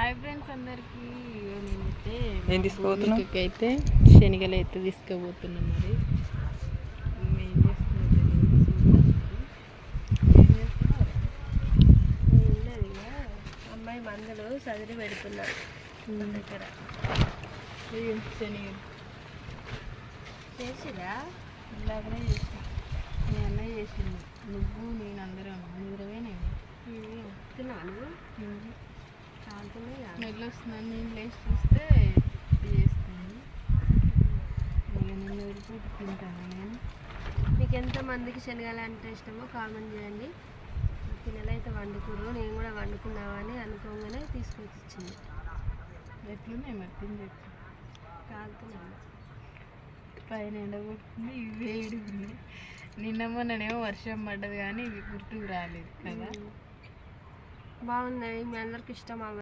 Hi friends అందరికీ. నేనైతే ఏం తీసుకుపోతున్నాం? అయితే శనగలు అయితే తీసుకుపోతున్నాం. మరి ఏం చేస్తున్నా అమ్మాయి మందులు చదివి పెడుతున్నారు దగ్గర. శనగలు చేసిరా ఇలాగనే చేసిన. మీ అన్నయ్య చేసింది, నువ్వు నేను అందరం నిద్రపోయినా. తిన్నాను ఎట్లా వస్తున్నాను నేను లేచి చూస్తే చేస్తాను. నేను వదిలిపెట్టి తింటాను. నేను మీకు ఎంతమందికి శనగలు అంటే ఇష్టమో కామెంట్ చేయండి. పిల్లలు అయితే వండుకురు, నేను కూడా వండుకున్నామని అనుకోగానే తీసుకొచ్చి ఇచ్చింది. ఎట్లున్నాయి మరి తిని చెప్పి. కాలుతున్నాను పైన ఎండగొట్టుకుంది, ఇవి వేడి ఉన్నాయి. నిన్న మొన్ననేమో వర్షం పడ్డది కానీ ఇవి గుర్తుకు రాలేదు కదా. బాగున్నాయి, మీ అందరికి ఇష్టం.